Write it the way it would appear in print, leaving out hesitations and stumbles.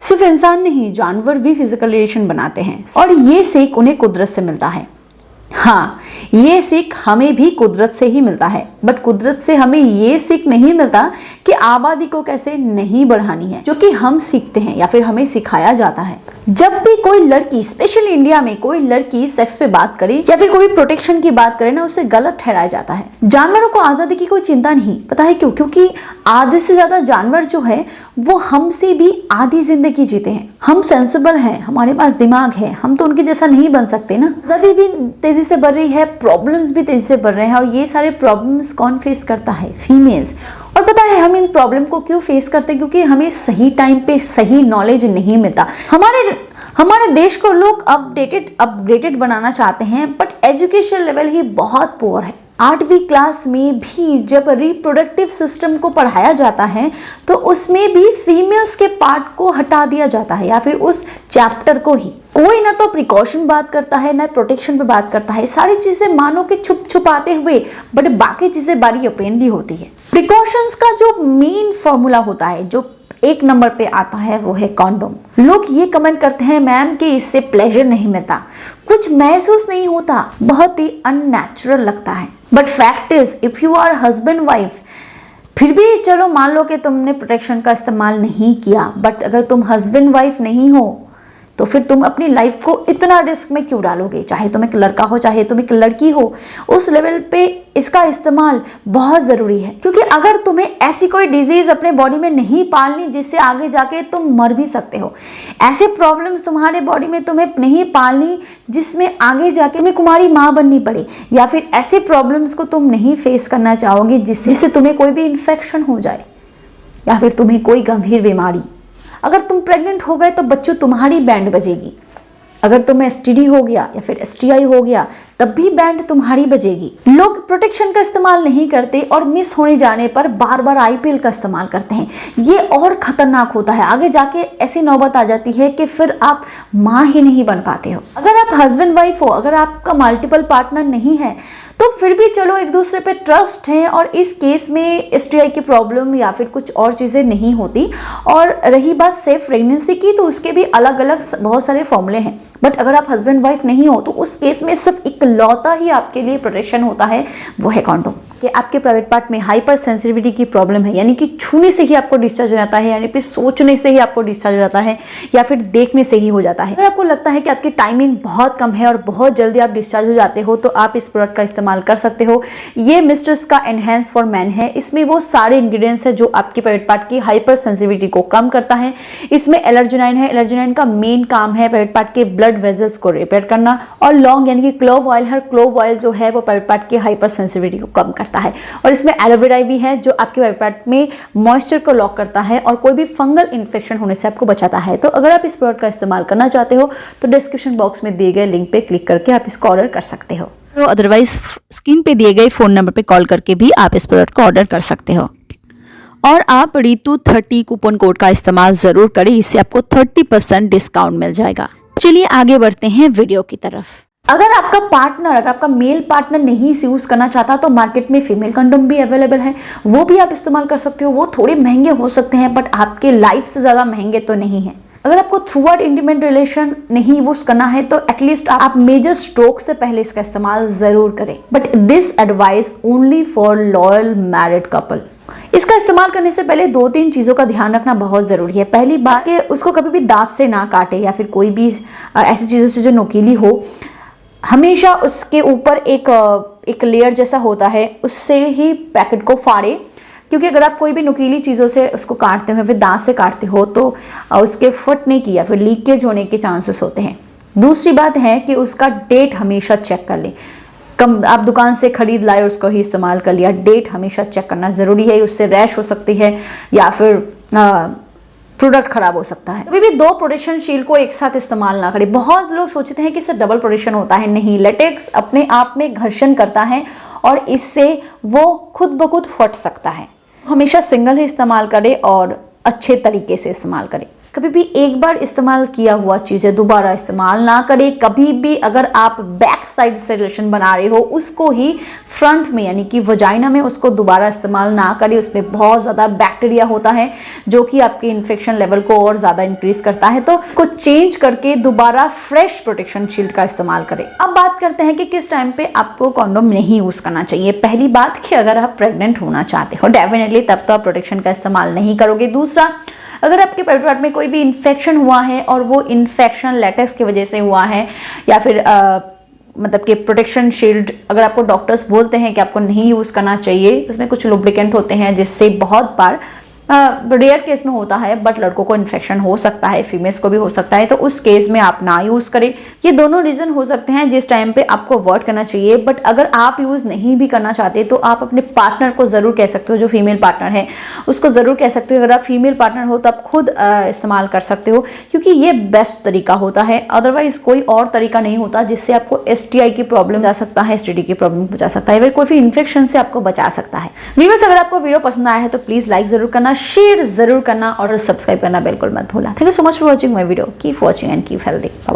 सिर्फ इंसान नहीं, जानवर भी फिजिकल रिलेशन बनाते हैं और ये सीख उन्हें कुदरत से मिलता है। हाँ, ये सीख हमें भी कुदरत से ही मिलता है, बट कुदरत से हमें ये सीख नहीं मिलता कि आबादी को कैसे नहीं बढ़ानी है, जो कि हम सीखते हैं या फिर हमें सिखाया जाता है। जब भी कोई लड़की, स्पेशली इंडिया में कोई लड़की सेक्स पे बात करे या फिर कोई प्रोटेक्शन की बात करे ना, उसे गलत ठहराया जाता है। जानवरों को आजादी की कोई चिंता नहीं, पता है क्यों? क्योंकि आधे से ज्यादा जानवर जो है वो हमसे भी आधी जिंदगी जीते हैं। हम सेंसिबल हैं, हमारे पास दिमाग है, हम तो उनके जैसा नहीं बन सकते ना। आजादी भी तेजी से बढ़ रही है, प्रॉब्लम्स भी तेजी से बढ़ रहे हैं, और ये सारे प्रॉब्लम्स कौन फेस करता है? फीमेल्स। और पता है हम इन प्रॉब्लम को क्यों फेस करते हैं? क्योंकि हमें सही टाइम पे सही नॉलेज नहीं मिलता। हमारे देश को लोग अपडेटेड बनाना चाहते हैं, बट एजुकेशन लेवल ही बहुत पुअर है। 8वीं क्लास में भी जब रिप्रोडक्टिव सिस्टम को पढ़ाया जाता है तो उसमें भी फीमेल्स के पार्ट को हटा दिया जाता है, या फिर उस चैप्टर को ही। कोई ना तो प्रिकॉशन बात करता है, ना प्रोटेक्शन पे बात करता है। सारी चीजें मानो कि छुपाते हुए, बट बाकी चीजें बारी ओपनली होती है। प्रिकॉशंस का जो मेन फॉर्मूला होता है, जो 1 नंबर पे आता है, वो है कॉन्डोम। लोग ये कमेंट करते हैं मैम कि इससे प्लेजर नहीं मिलता, कुछ महसूस नहीं होता, बहुत ही अननेचुरल लगता है। But fact is, if you are husband wife, फिर भी चलो मान लो कि तुमने प्रोटेक्शन का इस्तेमाल नहीं किया, बट अगर तुम हस्बैंड वाइफ नहीं हो तो फिर तुम अपनी लाइफ को इतना रिस्क में क्यों डालोगे? चाहे तुम एक लड़का हो, चाहे तुम एक लड़की हो, उस लेवल पे इसका इस्तेमाल बहुत ज़रूरी है। क्योंकि अगर तुम्हें ऐसी कोई डिजीज़ अपने बॉडी में नहीं पालनी जिससे आगे जाके तुम मर भी सकते हो, ऐसे प्रॉब्लम्स तुम्हारे बॉडी में तुम्हें नहीं पालनी जिसमें आगे जाके तुम्हें कुमारी माँ बननी पड़े, या फिर ऐसे प्रॉब्लम्स को तुम नहीं फेस करना चाहोगे जिससे तुम्हें कोई भी इन्फेक्शन हो जाए या फिर तुम्हें कोई गंभीर बीमारी। अगर तुम प्रेग्नेंट हो गए तो बच्चों तुम्हारी बैंड बजेगी। अगर तुम्हें एसटीडी हो गया या फिर एसटीआई हो गया तब भी बैंड तुम्हारी बजेगी। लोग प्रोटेक्शन का इस्तेमाल नहीं करते और मिस होने जाने पर बार बार आईपीएल का इस्तेमाल करते हैं। ये और खतरनाक होता है, आगे जाके ऐसी नौबत आ जाती है कि फिर आप माँ ही नहीं बन पाते हो। अगर आप हस्बैंड वाइफ हो, अगर आपका मल्टीपल पार्टनर नहीं है, तो फिर भी चलो एक दूसरे पे ट्रस्ट है और इस केस में एसटीआई की प्रॉब्लम या फिर कुछ और चीज़ें नहीं होती। और रही बात सेफ प्रेगनेंसी की, तो उसके भी अलग अलग बहुत सारे फॉर्मूले हैं। बट अगर आप हस्बैंड वाइफ नहीं हो तो उस केस में सिर्फ इकलौता ही आपके लिए प्रोटेक्शन होता है, वो है कॉन्डोम। कि आपके प्राइवेट पार्ट में हाइपर सेंसिटिविटी की प्रॉब्लम है, यानी कि छूने से ही आपको डिस्चार्ज हो जाता है, यानी फिर सोचने से ही आपको डिस्चार्ज हो जाता है, या फिर देखने से ही हो जाता है। अगर आपको लगता है कि आपकी टाइमिंग बहुत कम है और बहुत जल्दी आप डिस्चार्ज हो जाते हो, तो आप इस प्रोडक्ट का इस्तेमाल कर सकते हो। ये मिस्ट्रेस का एनहेंस फॉर मैन है। इसमें वो सारे इंग्रेडिएंट्स है जो आपकी प्राइवेट पार्ट की हाइपर सेंसिटिविटी को कम करता है। इसमें एलर्जिनाइन है। एलर्जिनाइन का मेन काम है प्राइवेट पार्ट के ब्लड वेजल्स को रिपेयर करना, और लॉन्ग यानी कि क्लोव ऑयल है। क्लोव ऑयल जो है वो प्राइवेट पार्ट की हाइपर सेंसिटिविटी को कम करता है। और इसमें एलोवेरा भी है जो आपके प्राइवेट पार्ट में मॉइस्चर को लॉक करता है और कोई भी फंगल इन्फेक्शन होने से आपको बचाता है। तो अगर आप इस प्रोडक्ट का इस्तेमाल करना चाहते हो तो डिस्क्रिप्शन बॉक्स में दिए गए लिंक पे क्लिक करके आप इसको ऑर्डर कर सकते हो। तो अदरवाइज स्क्रीन पे दिए गए फ़ोन नंबर पे कॉल करके भी आप इस प्रोडक्ट को ऑर्डर कर सकते हो। और आप ऋतु30 कूपन कोड का इस्तेमाल ज़रूर करें, इससे आपको 30% डिस्काउंट मिल जाएगा। चलिए आगे बढ़ते हैं वीडियो की तरफ। अगर आपका पार्टनर, अगर आपका मेल पार्टनर नहीं यूज करना चाहता तो मार्केट में फीमेल कंडोम भी अवेलेबल है, वो भी आप इस्तेमाल कर सकते हो। वो थोड़े महंगे हो सकते हैं बट आपके लाइफ से ज़्यादा महंगे तो नहीं है। अगर आपको थ्रू आउट इंटीमेट रिलेशन नहीं यूज करना है तो एटलीस्ट आप मेजर स्ट्रोक से पहले इसका इस्तेमाल जरूर करें। But this advice only for loyal married couple. इसका इस्तेमाल करने से पहले 2-3 चीज़ों का ध्यान रखना बहुत ज़रूरी है। पहली बात कि उसको कभी भी दांत से ना काटे या फिर कोई भी ऐसी चीज़ों से जो नुकीली हो। हमेशा उसके ऊपर एक लेयर जैसा होता है, उससे ही पैकेट को फाड़े, क्योंकि अगर आप कोई भी नुकीली चीज़ों से उसको काटते हो, फिर दांत से काटते हो, तो उसके फटने की या फिर लीकेज होने के चांसेस होते हैं। दूसरी बात है कि उसका डेट हमेशा चेक कर लें। आप दुकान से खरीद लाए और उसको ही इस्तेमाल कर लिया, डेट हमेशा चेक करना ज़रूरी है। उससे रैश हो सकती है या फिर प्रोडक्ट खराब हो सकता है। कभी भी 2 प्रोटेक्शन शील्ड को एक साथ इस्तेमाल ना करें। बहुत लोग सोचते हैं कि इससे डबल प्रोटेक्शन होता है, नहीं। लेटेक्स अपने आप में घर्षण करता है और इससे वो खुद ब खुद फट सकता है। हमेशा सिंगल ही इस्तेमाल करें और अच्छे तरीके से इस्तेमाल करें। कभी भी एक बार इस्तेमाल किया हुआ चीज़ें दोबारा इस्तेमाल ना करें। कभी भी अगर आप बैक साइड से लोशन बना रहे हो उसको ही फ्रंट में यानी कि वजाइना में उसको दोबारा इस्तेमाल ना करें। उसमें बहुत ज़्यादा बैक्टीरिया होता है जो कि आपके इन्फेक्शन लेवल को और ज़्यादा इंक्रीज करता है। तो उसको चेंज करके दोबारा फ्रेश प्रोटेक्शन शील्ड का इस्तेमाल करें। अब बात करते हैं कि किस टाइम पे आपको कॉन्डोम नहीं यूज़ करना चाहिए। पहली बात कि अगर आप प्रेग्नेंट होना चाहते हो डेफिनेटली तब तो आप प्रोटेक्शन का इस्तेमाल नहीं करोगे। दूसरा, अगर आपके प्राइवेट पार्ट में कोई भी इन्फेक्शन हुआ है और वो इन्फेक्शन लेटेक्स की वजह से हुआ है या फिर मतलब कि प्रोटेक्शन शील्ड अगर आपको डॉक्टर्स बोलते हैं कि आपको नहीं यूज़ करना चाहिए, उसमें कुछ लुब्रिकेंट होते हैं जिससे बहुत बार रेयर केस में होता है बट लड़कों को इन्फेक्शन हो सकता है, फीमेल्स को भी हो सकता है, तो उस केस में आप ना यूज़ करें। ये दोनों रीज़न हो सकते हैं जिस टाइम पे आपको अवॉइड करना चाहिए। बट अगर आप यूज़ नहीं भी करना चाहते तो आप अपने पार्टनर को ज़रूर कह सकते हो, जो फीमेल पार्टनर है उसको ज़रूर कह सकते हो। अगर आप फीमेल पार्टनर हो तो आप खुद इस्तेमाल कर सकते हो क्योंकि ये बेस्ट तरीका होता है। अदरवाइज कोई और तरीका नहीं होता जिससे आपको STI की प्रॉब्लम जा सकता है, STD की प्रॉब्लम बचा सकता है, कोई भी इन्फेक्शन से आपको बचा सकता है। व्यूअर्स, अगर आपको वीडियो पसंद आया है तो प्लीज़ लाइक ज़रूर करना, शेयर जरूर करना और सब्सक्राइब करना बिल्कुल मत भूलना। Thank you so much for watching my video. Keep watching and keep healthy. Bye bye.